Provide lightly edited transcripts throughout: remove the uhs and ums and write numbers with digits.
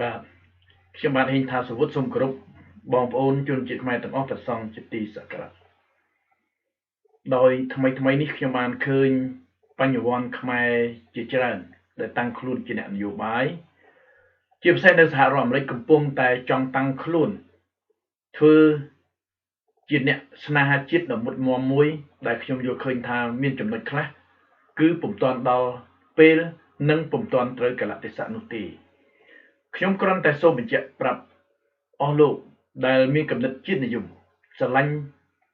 បាទខ្ញុំបាទហ៊ីងថាសវុតសូមគោរពបងប្អូនជនជាតិខ្មែរទាំងអស់ប្រសងជាទីសក្ការៈដោយថ្មីនេះខ្ញុំបានឃើញបញ្ញវន្តខ្មែរជាច្រើនដែលតាំងខ្លួនជាអ្នកនយោបាយជាពិសេសនៅសហរដ្ឋអាមេរិកកំពុងតែចង់តាំងខ្លួនធ្វើជាអ្នកស្នេហាជាតិដ៏មុតមមមួយដែលខ្ញុំយល់ឃើញថាមានចំណុចខ្លះគឺពុំទាន់ដល់ពេលនិងពុំទាន់ត្រូវកលៈទេសៈនោះទេខ្ញុំគ្រាន់តែសូមបញ្ជាក់ប្រាប់អស់លោកដែលមានគំនិតជាតិនិយមស្រឡាញ់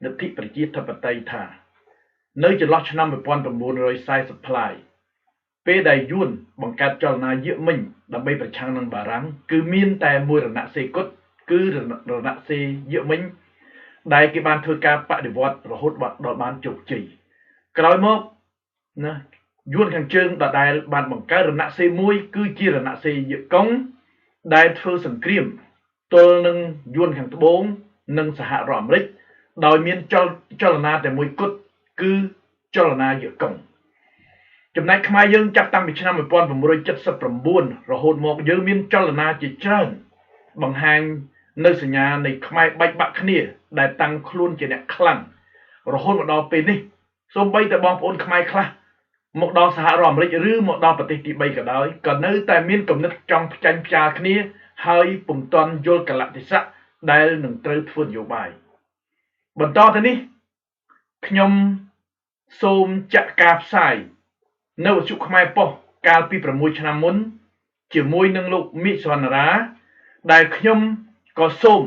លទ្ធិប្រជាធិបតេយ្យថានៅចន្លោះឆ្នាំ1940ផ្លាយពេលដែលយួនបង្កើតចលនាយាកមិញដើម្បីប្រឆាំងនឹងបារាំងគឺមានតែមួយរណសេរីគត់គឺរណសេរីយាកមិញដែលគេបានធ្វើការបដិវត្តរហូតដល់បានជោគជ័យក្រោយមកណាយួនខាងជើងដដែលបានបង្កើតរណសេរីមួយគឺជារណសេរីយាកុងដែលធ្វើសង្គ្រាមទល់នឹងយួនខាងត្បូងនិងសហរដ្ឋអាមេរិកដោយមានចលនាតែមួយគត់គឺចលនាយាកុងចំណែកខ្មែរយើងចាប់តាំងពីឆ្នាំ1979រហូតមកយើងមានចលនាជាច្រើនបង្ហាញនៅសញ្ញានៃខ្មែរបែកបាក់គ្នាដែលតាំងខ្លួនជាអ្នកខ្លាំងរហូតមកដល់ពេលនេះសូម្បីតែបងប្អូនខ្មែរខ្លះមកដល់សហរដ្ឋអាមេរិកឬមកដល់ប្រទេសទី3ក៏ដោយក៏នៅតែមានគំនិតចង់ផ្ចាញ់ផ្ចាលគ្នាហើយពុំទាន់យល់កលៈទេសៈដែលនឹងត្រូវធ្វើនយោបាយបន្តទៅនេះខ្ញុំសូមចាក់ការផ្សាយនៅវិទ្យុខ្មែរប៉ុស្តិ៍កាលពី6ឆ្នាំមុនជាមួយនឹងលោកមីសវណ្ណារាដែលខ្ញុំក៏សូម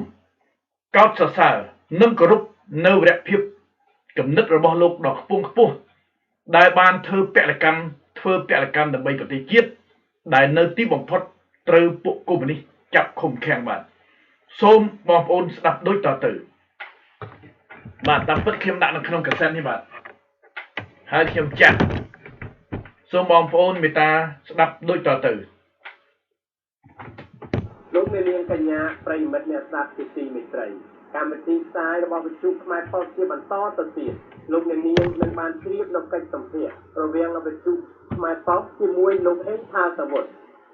កោតសរសើរនិងគោរពនៅវីរភាពគំនិតរបស់លោកដ៏ខ្ពង់ខ្ពស់ដែលបានធ្វើពលកម្មដើម្បីប្រទេសជាតិដែលនៅទីបំផុតត្រូវពួកកុម្មុយនីសចាប់ឃុំឃាំងបាទសូមបងប្អូនស្ដាប់ដូចតទៅបាទតាមពិតខ្ញុំដាក់នៅក្នុងកាសែតនេះបាទហើយខ្ញុំចាក់សូមបងប្អូនមេត្តាស្ដាប់ដូចតទៅលោកអ្នកនាងកញ្ញាប្រិយមិត្តអ្នកស្ដាប់ជាទីមេត្រីកម្មវិធីផ្សាយរបស់វិទ្យុខ្មែរប៉ុស្តិ៍ជាបន្តទៅទៀតលោកអ្នកនាងនឹងបានជ្រាបនៅកិច្ចសម្ភាសន៍រវាងវិទ្យុខ្មែរប៉ុស្តិ៍ជាមួយលោកហេងថាសវុត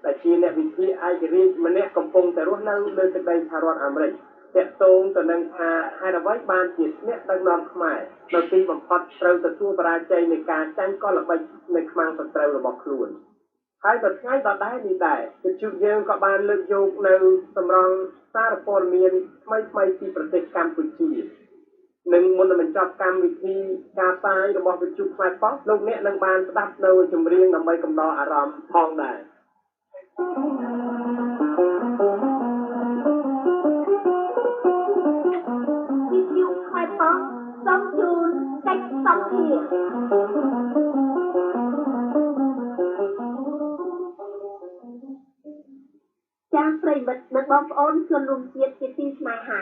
ដែលជាអ្នកវិភាគឯករាជ្យម្នាក់កំពុងតែរស់នៅលើទឹកដីសហរដ្ឋអាមេរិកតាក់ទងទៅនឹងថាហេតុអ្វីបានជាអ្នកដឹកនាំខ្មែរនៅទីបំផុតត្រូវទទួលបរាជ័យនៃការចាញ់កលល្បិចនៅខ្មាំងសត្រូវរបស់ខ្លួនហើយដល់ថ្ងៃដដែលនេះដែរវិទ្យុយើងក៏បានលើកយកនៅសម្រងសារព័ត៌មានថ្មីពីប្រទេសកម្ពុជានិងមុននឹងបញ្ចប់កម្មវិធីការផ្សាយរបស់វិទ្យុខ្មែរប៉ុស្តិ៍លោកអ្នកនឹងបានស្ដាប់នៅចម្រៀងដើម្បីកំដរអារម្មណ៍ផងដែរវិទ្យុខ្មែរប៉ុស្តិ៍សូមជូនកិច្ចសម្ភាសន៍ចាស់ប្រិយមិត្តនិងបងប្អូនជនរួមជាតិជាទីស្នេហា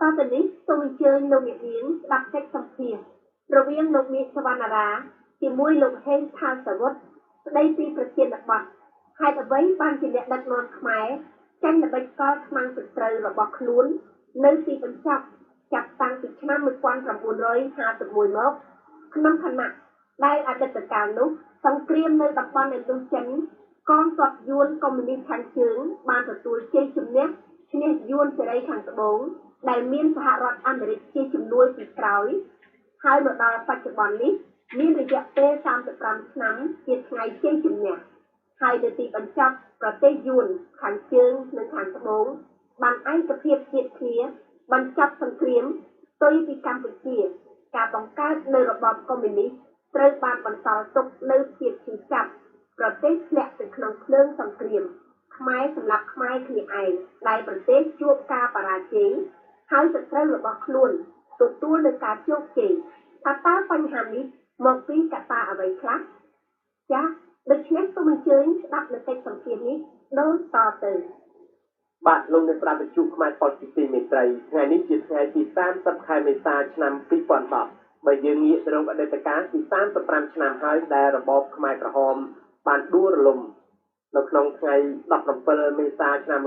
តទៅនេះសូមអញ្ជើញលោកអ្នកនាងស្ដាប់កិច្ចសម្ភាសន៍រវាងលោកមីសវណ្ណារាជាមួយលោកហេងថាសវុតស្ដីពីប្រធានបទហេតុអ្វីបានជាអ្នកដឹកនាំខ្មែរចាញ់ល្បិចកលខ្មាំងសត្រូវរបស់ខ្លួននៅទីបញ្ចប់ចាប់តាំងពីឆ្នាំ1951មកក្នុងខណៈដែលអតីតកាលនោះសង្គ្រាមនៅតំបន់ឥណ្ឌូចិនកងទ័ពយួនកុម្មុយនីសខាងជើងបានទទួលជ័យជំនះឈ្នះយួនសេរីខាងត្បូងដែលមានសហរដ្ឋអាមេរិកជាជំនួយពីក្រោយហើយមកដល់បច្ចុប្បន្ននេះមានរយៈពេល35ឆ្នាំជាថ្ងៃជ័យជំនះហើយនៅទីបញ្ចប់ប្រទេសយួនខាងជើងនិងខាងត្បូងបានឯកភាពជាតិគ្នាបញ្ចប់សង្គ្រាមផ្ទុយពីកម្ពុជាការបង្កើតនៅរបបកុម្មុយនីសត្រូវបានបន្សល់ទុកនៅភាពឈឺចាប់ប្រទេសធ្លាក់ទៅក្នុងភ្លើងសង្គ្រាមខ្មែរសម្រាប់ខ្មែរគ្នាឯងដែលប្រទេសជួបការបរាជ័យហើយសត្រូវរបស់ខ្លួនទទួលនឹងការជោគជ័យថាតើបញ្ហានេះមកពីកត្តាអ្វីខ្លះចា៎ដូច្នេះសូមអញ្ជើញស្ដាប់នៅកិច្ចសម្ភាសន៍នេះដូចតទៅបាទលោកអ្នកស្ដាប់វិទ្យុខ្មែរប៉ុស្តិ៍ទីមេត្រីថ្ងៃនេះជាថ្ងៃទី30ខែមេសាឆ្នាំ2010បើយើងងាកទៅរកអតីតកាលទី35ឆ្នាំហើយដែលរបបខ្មែរក្រហមបានដួលរលំនៅក្នុងថ្ងៃ17មេសាឆ្នាំ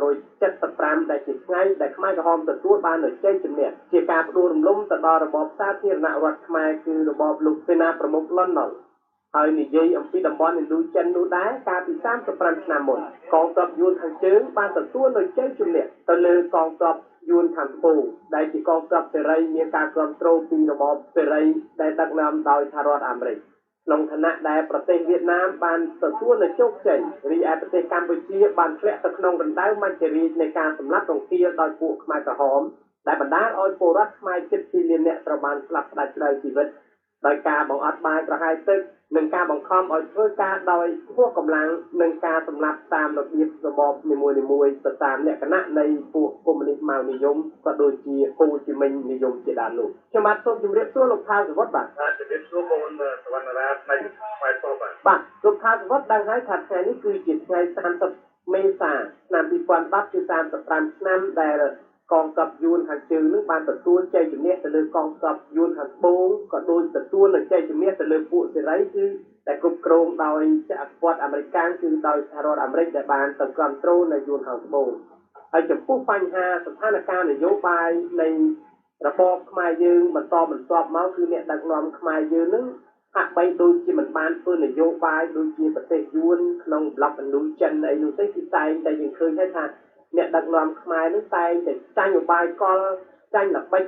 1975ដែលជាថ្ងៃដែលខ្មែរក្រហមទទួលបាននូវជ័យជំនះជាការផ្ដួលរំលំទៅដល់របបសាធារណរដ្ឋខ្មែរគឺរបបលោកសេនាប្រមុខលន់នល់ ហើយនិយាយអំពីតំបន់ឥណ្ឌូចិននោះដែរកាលពី35ឆ្នាំមុនកងទ័ពយួនខាងជើងបានទទួលនូវជ័យជំនះទៅលើកងទ័ពយួនខាងត្បូងដែលជាកងទ័ពសេរីមានការគ្រប់គ្រងពីរបបសេរីដែលដឹកនាំដោយសហរដ្ឋអាមេរិកក្នុងឋានៈដែលប្រទេសវៀតណាមបានទទួលនូវជោគជ័យរីឯប្រទេសកម្ពុជាបានធ្លាក់ទៅក្នុងរណ្ដៅមច្ចរាជនៃការសម្លាប់រង្គាលដោយពួកខ្មែរក្រហមដែលបណ្ដាលឲ្យពលរដ្ឋខ្មែរជិត2លាននាក់ត្រូវបានស្លាប់ផ្ដាច់ផ្ដាច់ជីវិតដោយការបង្អត់បាយប្រហែលទឹកនិងការបង្ខំឲ្យធ្វើការដោយហួសកម្លាំងនិងការសម្លាប់តាមរបៀបរបបនីមួយៗទៅតាមលក្ខណៈនៃពួកកុម្មុយនីសម៉ៅនិយមក៏ដូចជាហូជីមិញនិយមជាដើមនោះខ្ញុំបាទសូមជម្រាបសួរលោកថាសវត្តបាទជម្រាបសួរបងសវណ្ណរាផ្នែកផ្នែកផងបាទលោកថាសវត្តដឹងហើយថាថ្ងៃនេះគឺជាថ្ងៃ30មេសាឆ្នាំ2010គឺ35ឆ្នាំដែលកងទ័ពយួនខាងជើងនឹងបានទទួលជ័យជំនះទៅលើកងទ័ពយួនខាងត្បូងក៏ដូចទទួលនូវជ័យជំនះទៅលើពួកសេរីគឺតែគ្រប់គ្រងដោយចក្រពត្តិអាមេរិកគឺដោយសហរដ្ឋអាមេរិកដែលបានទៅគ្រប់គ្រងនៅយួនខាងត្បូងហើយចំពោះបញ្ហាស្ថានភាពនយោបាយនៃរបបខ្មែរយើងបន្តបន្ទាប់មកគឺអ្នកដឹកនាំខ្មែរយើងនឹងហាក់បីដូចជាមិនបានធ្វើនយោបាយដូចជាប្រទេសយួនក្នុងប្លុកឥណ្ឌូចិនអីនោះទេគឺតែងតែយើងឃើញថាអ្នកដឹកនាំខ្មែរនឹងតែងតែចាញ់ឧបាយកលចាញ់ល្បិច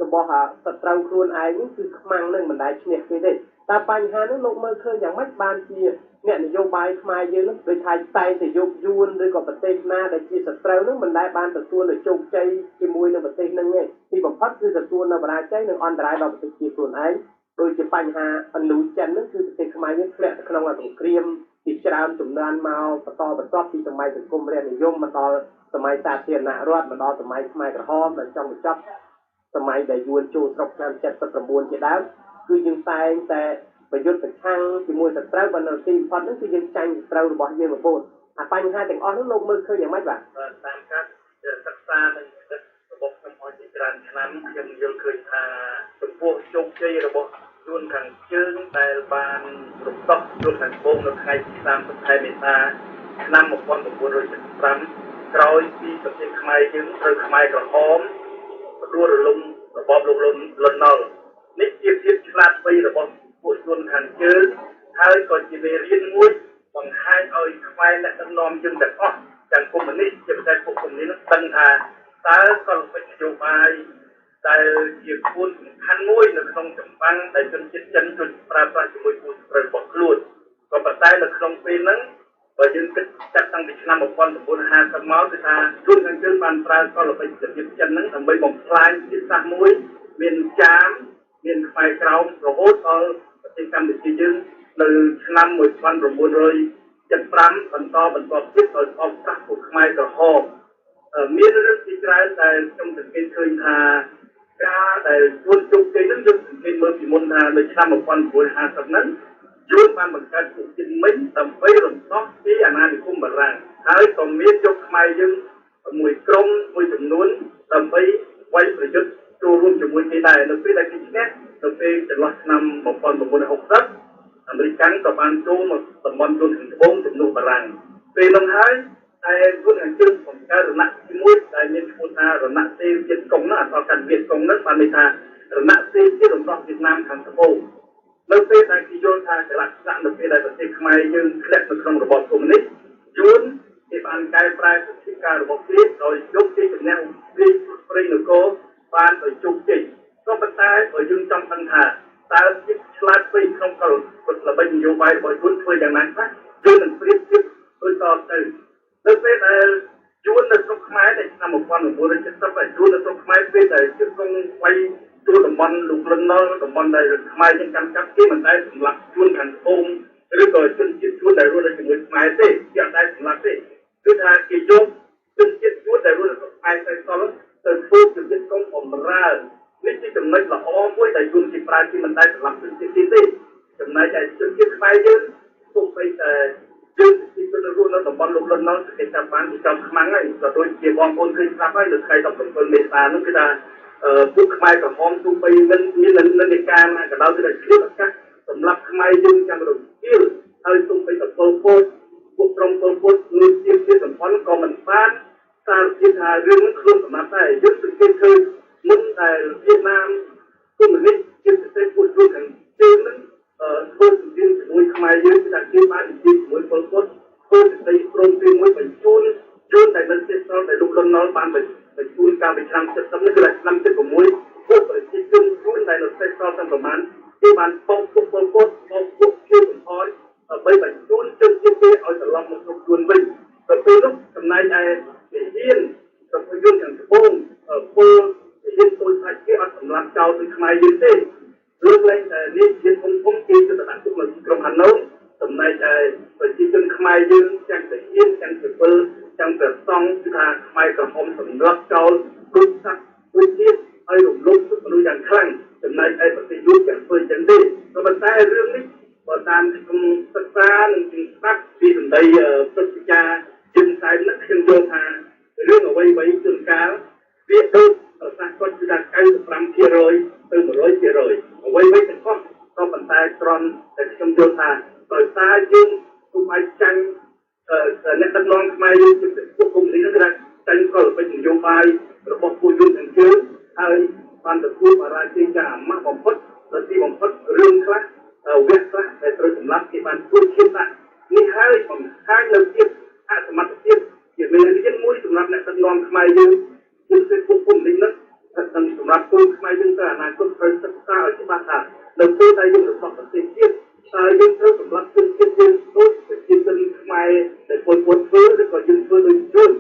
របស់សត្រូវខ្លួនឯងនេះគឺខ្មាំងនឹងមិនដែលឈ្នះគេទេតែបញ្ហានោះលោកមើលឃើញយ៉ាងម៉េចបានជាអ្នកនយោបាយខ្មែរយើងនឹងដូចថាតែងតែយកយួនឬក៏ប្រទេសណាដែលជាសត្រូវនឹងមិនដែលបានទទួលនូវជោគជ័យជាមួយនឹងប្រទេសនឹងទេទីបំផុតគឺទទួលនៅបរាជ័យនិងអន្តរាយដល់ប្រទេសជាតិខ្លួនឯងដូចជាបញ្ហាឥណ្ឌូចិននឹងគឺប្រទេសខ្មែរយើងធ្លាក់ទៅក្នុងសង្គ្រាមពីច្រើនចំនួនមកបន្តបន្ទាប់ពីសម័យសង្គមរាស្ត្រនិយមមកដល់សម័យសាធារណរដ្ឋមកដល់សម័យខ្មែរក្រហមដែលចង់បញ្ចប់សម័យដែលយួនចូលស្រុកឆ្នាំ79ជាដើមគឺយើងតែងតែប្រយុទ្ធប្រឆាំងជាមួយសត្រូវបណ្ដោះទីបំផុតនោះគឺយើងចាញ់សត្រូវរបស់យើងបងប្អូនអាបញ្ហាទាំងអស់នោះលោកមើលឃើញយ៉ាងម៉េចបាទតាមការសិក្សានិងរបស់ខ្ញុំអស់ជាច្រើនឆ្នាំខ្ញុំយល់ឃើញថាចំពោះជោគជ័យរបស់យួនខាងជើងដែលបានរំដោះយួនខាងត្បូងនៅថ្ងៃទី30ខែមេសាឆ្នាំ1975ក្រោយពីប្រទេសខ្មែរយើងត្រូវខ្មែរក្រហមដួលរលំរបបលោកលន់ណុលនេះជាភាពឆ្លាតវៃរបស់ពួកយួនខាងជើងហើយក៏ជាមេរៀនមួយបង្ហាញឲ្យខ្មែរអ្នកដឹកនាំយើងទាំងអស់ទាំងកុម្មុយនីសជាពិសេសពួកកុម្មុយនីសដឹងថាតើកលវិជ្ជានយោបាយដែលជាគោលសំខាន់មួយនៅក្នុងចម្បាំងដែលជនជាតិចិនជួយប្រើប្រាស់ជាមួយគូស្រូវរបស់ខ្លួនក៏ប៉ុន្តែនៅក្នុងពេលហ្នឹងបើយើងគិតចាត់តាំងពីឆ្នាំ1950មកគឺថាជនខាងជើងបានប្រើកលវិជ្ជាចិនហ្នឹងដើម្បីបំផ្លាញជាតិសាសន៍មួយមានចាមមានខ្មែរក្រោមរហូតដល់ប្រទេសកម្ពុជាយើងនៅឆ្នាំ1975បន្តទៀតដោយអបប្រាស់ពួកខ្មែរក្រហមមានរឿងជាច្រើនដែលខ្ញុំសង្កេតឃើញថាការដែលជួនជោគជ័យនឹងយើងសង្កេតមើលពីមុនថានៅឆ្នាំ1950ហ្នឹងយួនបានបង្កើតពួកជាតិមិញដើម្បីរំដោះពីអាណានិគមបារាំងហើយក៏មានយកខ្មែរយើងមួយក្រុមមួយចំនួនដើម្បីវាយប្រយុទ្ធចូលរួមជាមួយគេដែរនៅពេលដែលគេឈ្នះនៅពេលចន្លោះឆ្នាំ1960អាមេរិកក៏បានចូលមកតំបន់យួនខាងត្បូងជំនួសបារាំងពេលនោះហើយតែយួនខាងជើងបង្កើតរណសិរ្សមួយដែលមានឈ្មោះថារណសិរ្សវៀតកុងនោះអក្សរកាត់វៀតកុងនោះបានន័យថារណសិរ្សជារំដោះវៀតណាមខាងត្បូងនៅពេលដែលគេយល់ថាចលនានៅពេលដែលប្រទេសខ្មែរយើងធ្លាក់នៅក្នុងរបបកុម្មុយនីសយួនគេបានកែប្រែសិទ្ធិការរបស់គេដោយយកជ័យជំនះពីព្រៃនគរបានដោយជោគជ័យក៏ប៉ុន្តែបើយើងចង់ដឹងថាតើជាឆ្លាតវៃក្នុងកលល្បិចនយោបាយរបស់យួនធ្វើយ៉ាងណាខ្លះយើងនឹងប្រៀបធៀបដូចតទៅនៅពេលដែលយួននៅស្រុកខ្មែរនៅឆ្នាំ1970យួននៅស្រុកខ្មែរពេលដែលជិតកងវាយចូលតំបន់លោកលន់ណុលតំបន់ដែលខ្មែរយើងកាន់កាប់គេមិនដែលសម្លាប់យួនខាងត្បូងឬក៏ជនជាតិយួនដែលរស់នៅជាមួយខ្មែរទេគេអត់ដែលសម្លាប់ទេគឺថាគេយកជនជាតិយួនដែលរស់នៅស្រុកខ្មែរទៅសល់ទៅធ្វើជាជនកងបំរើនេះជាចំណុចល្អមួយដែលយួនគេប្រើគេមិនដែលសម្លាប់ជនជាតិទេចំណែកឯជនជាតិខ្មែរយើងទោះបីតែយើងទីជនរស់នៅតំបន់លោកលន់ណុលគេចាប់បានពីចំខ្មាំងហើយក៏ដូចជាបងប្អូនឃើញស្រាប់ហើយនៅថ្ងៃ17មេសានោះគឺថាពួកខ្មែរក្រហមទូបីមិនមាននិន្នាការណាក៏ដោយគឺតែឆ្លៀតឱកាសសម្រាប់ខ្មែរយើងចាំរំគាលហើយទូបីតែពលពតពួកក្រុមពលពតមានជាសម្ព័ន្ធក៏មិនបានសារជាថារឿងនេះខ្លួនសម្រាប់តែយើងសង្កេតឃើញមុនដែលវៀតណាមកុម្មុយនីសជាពិសេសពួកយួនខាងជើងនឹងធ្វើជំនាញជាមួយ នណុលបានបញ្ជូនកាលពីឆ្នាំ70នេះគឺឆ្នាំ76ពួកប្រជាជនខ្លួនដែលនៅសេសសល់ទាំងប្រមាណគេបានបោកពួកពលពតបោកពួកជាបំផុតដើម្បីបញ្ជូនជនជាតិគេឲ្យត្រឡប់មកក្នុងខ្លួនវិញទៅពេលនោះចំណែកឯវិហារប្រយុទ្ធខាងត្បូងពលវិហារពលថាគេអត់សម្លាប់ចោលពីខ្មែរយើងទេលើកលែងតែនេះជាធំគេទៅដាក់ទុកនៅក្រុងហាណូយចំណែកឯប្រជាជនខ្មែរយើងទាំងវិហារទាំងសិពលទាំងព្រះសង្ឃគឺថាខ្មែរក្រហមសម្លាប់ចោលគ្រប់សត្វដូចទៀតឲ្យរំលោភសិទ្ធិមនុស្សយ៉ាងខ្លាំងចំណែកឯប្រទេសយុទ្ធយ៉ាងធ្វើចឹងទេក៏ប៉ុន្តែរឿងនេះបើតាមខ្ញុំសិក្សានិងជំស្ដាប់ពីសម្ដីព្រឹទ្ធាចារ្យយើងតែនឹកខ្ញុំយល់ថារឿងអ្វីៗជួនកាលវាដូចប្រសាសន៍គាត់គឺថា 95% ទៅ 100% អ្វីៗទាំងអស់ក៏ប៉ុន្តែត្រង់តែខ្ញុំយល់ថាដោយសារយើងគុំឲ្យចាញ់អ្នកដឹកនាំខ្មែរយើងជាពួកគុំនេះគឺថាចាញ់ក៏ល្បិចនយោបាយរបស់ពួកយើងទាំងជើងហើយបានទទួលបរាជ័យយ៉ាងអាម៉ាស់បំផុតទៅទីបំផុតរឿងខ្លះវគ្គខ្លះដែលត្រូវសម្លាប់គេបានជួយជាតិដាក់នេះហើយបង្ហាញនៅភាពអសមត្ថភាពជាមេរៀនមួយសម្រាប់អ្នកដឹកនាំខ្មែរយើងជាពិសេសពួកគុំនេះនឹងសម្រាប់គុំខ្មែរយើងទៅអនាគតត្រូវសិក្សាឲ្យច្បាស់ថានៅពេលដែលយើងរបស់ប្រទេសជាតិហើយយើងត្រូវសម្រាប់ជនជាតិយើងដូចជាជនខ្មែរដែលពលពតធ្វើឬក៏យើងធ្វើដូចជន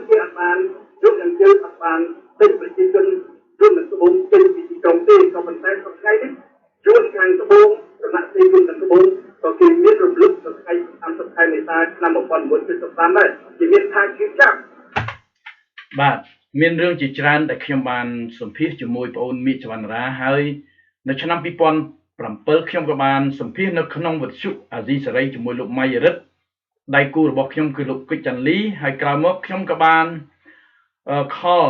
គេអត់បានយកយ៉ាងជើងអត់បានទិញប្រជាជនជននៅត្បូងចេញពីទីក្រុងទេក៏ប៉ុន្តែក្នុងថ្ងៃនេះជនខាងត្បូងដំណាក់ទីជនខាងត្បូងក៏គេមានរំលឹកទៅថ្ងៃ30ខែមេសាឆ្នាំ1975ដែរគេមានថាជឿចាប់បាទមានរឿងជាច្រើនដែលខ្ញុំបានសម្ភាសជាមួយបងអូនមីចវណ្ណរាហើយនៅឆ្នាំ2007ខ្ញុំក៏បានសម្ភាសនៅក្នុងវិទ្យុអាស៊ីសេរីជាមួយលោកម៉ៃរិទ្ធដៃគូរបស់ខ្ញុំគឺលោកគិចចាន់លីហើយក្រោយមកខ្ញុំក៏បានខល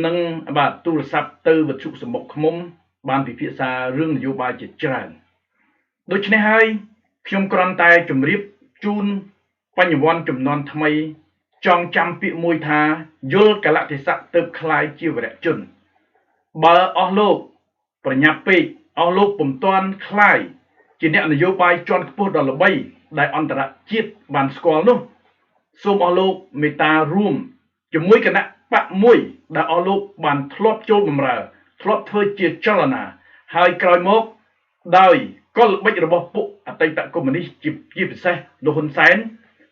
នឹងបាទទូរស័ព្ទទៅវិទ្យុសម្បុកឃ្មុំបានពិភាក្សារឿងនយោបាយជាច្រើនដូច្នេះហើយខ្ញុំគ្រាន់តែជម្រាបជូនបញ្ញវន្តចំនួនថ្មីចងចាំពាក្យមួយថាយល់កលៈទេសៈទើបคล้ายជាវរៈជនបើអស់លោកប្រញាប់ពេកអស់លោកពុំទាន់คล้ายជាអ្នកនយោបាយជាន់ខ្ពស់ដ៏ល្បីដែលអន្តរជាតិបានស្គាល់នោះសូមអស់លោកមេត្តារួមជាមួយគណៈបកមួយដែលអស់លោកបានធ្លាប់ចូលបម្រើធ្លាប់ធ្វើជាចលនាហើយក្រោយមកដោយកលល្បិចរបស់ពួកអតីតកុម្មុយនីសជាពិសេសលោកហ៊ុនសែន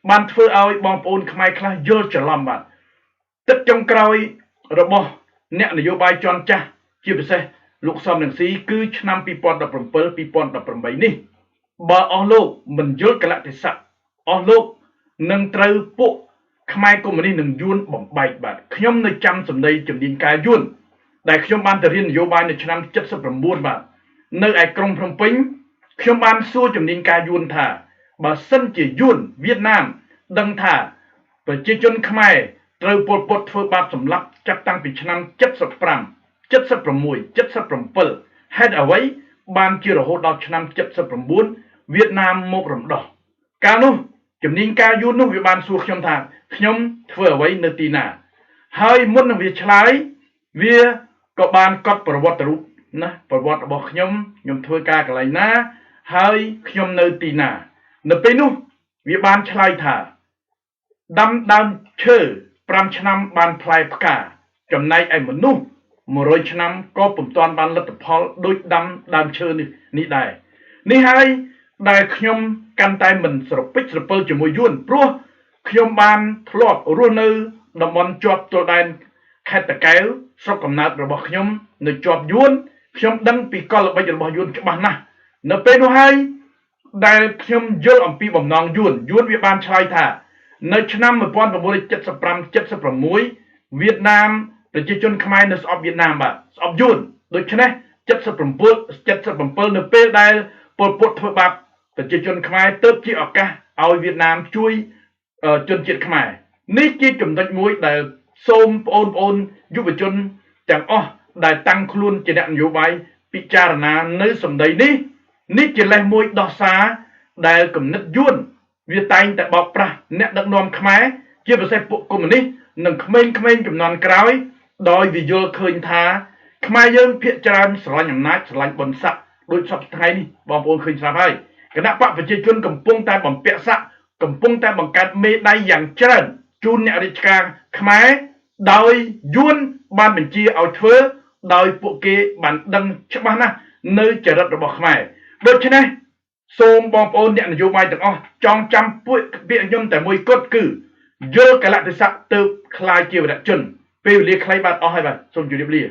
បានធ្វើឲ្យបងប្អូនខ្មែរខ្លះយល់ច្រឡំបាទទឹកចុងក្រោយរបស់អ្នកនយោបាយជាន់ចាស់ជាពិសេសលោកសំរងស៊ីគឺឆ្នាំ2017 2018នេះបើអស់លោកមិនយល់កលៈទេសៈអស់លោកនឹងត្រូវពួកខ្មែរកុម្មុយនីសនឹងយួនបំបែកបាទខ្ញុំនៅចាំសម្ដីជំនាញការយួនដែលខ្ញុំបានទៅរៀននយោបាយនៅឆ្នាំ79បាទនៅឯក្រុងភ្នំពេញខ្ញុំបានសួរជំនាញការយួនថាបើសិនជាយួនវៀតណាមដឹងថាប្រជាជនខ្មែរត្រូវពលពតធ្វើបាបសម្លាប់ចាប់តាំងពីឆ្នាំ75 76 77ហេតុអ្វីបានជារហូតដល់ឆ្នាំ79វៀតណាមមករំដោះកាលនោះជំនាញការយួននោះវាបានសួរខ្ញុំថាខ្ញុំធ្វើអ្វីនៅទីណាហើយមុននឹងវាឆ្លើយវាក៏បានកត់ប្រវត្តិរូបណាប្រវត្តិរបស់ខ្ញុំធ្វើការកន្លែងណាហើយខ្ញុំនៅទីណានៅពេលនោះវាបានឆ្លើយថាដាំដើមឈើ5ឆ្នាំបានផ្លែផ្កាចំណែកឯមនុស្ស100ឆ្នាំក៏ពុំទាន់បានលទ្ធផលដូចដាំដើមឈើនេះដែរនេះហើយដែលខ្ញុំកាន់តែមិនស្រពេចស្រពិលជាមួយយួនព្រោះខ្ញុំបានធ្លាប់រស់នៅតំបន់ជាប់ទល់ដែនខេត្តតាកែវស្រុកកំណើតរបស់ខ្ញុំនៅជាប់យួនខ្ញុំដឹងពីកលល្បិចរបស់យួនច្បាស់ណាស់នៅពេលនោះហើយដែលខ្ញុំយល់អំពីបំណងយួនវាបានឆ្លើយថានៅឆ្នាំ1975 76វៀតណាមប្រជាជនខ្មែរនៅស្អប់វៀតណាមបាទស្អប់យួនដូច្នេះ77នៅពេលដែលពលពតធ្វើបាបប្រជាជនខ្មែរទើបជាឱកាសឲ្យវៀតណាមជួយជនជាតិខ្មែរនេះជាចំណុចមួយដែលសូមបងប្អូនយុវជនទាំងអស់ដែលតាំងខ្លួនជាអ្នកនយោបាយពិចារណានៅសម្ដីនេះជាលេសមួយដោះសារដែលគំនិតយួនវាតែងតែបោកប្រាស់អ្នកដឹកនាំខ្មែរជាពិសេសពួកកុម្មុយនីសនិងក្មេងៗចំនួនក្រោយដោយវាយល់ឃើញថាខ្មែរយើងភាគច្រើនស្រឡាញ់អំណាចស្រឡាញ់បុណ្យស័ក្តិដោយសពថ្ងៃនេះបងប្អូនឃើញស្រាប់ហើយគណៈបកប្រជាជនកំពុងតែបំពាក់ស័ក្តិកំពុងតែបង្កើតមេដៃយ៉ាងច្រើនជូនអ្នករាជការខ្មែរ ដោយយួនបានបញ្ជាឲ្យធ្វើដោយពួកគេបានដឹងច្បាស់ណាស់នៅចរិតរបស់ខ្មែរដូច្នេះសូមបងប្អូនអ្នកនយោបាយទាំងអស់ចងចាំពួកពាក្យខ្ញុំតែមួយគត់គឺយល់កលៈទេសៈទៅខ្លាយជាវរៈជនពេលវេលាខ្លីបាទអស់ហើយបាទសូមជម្រាបលា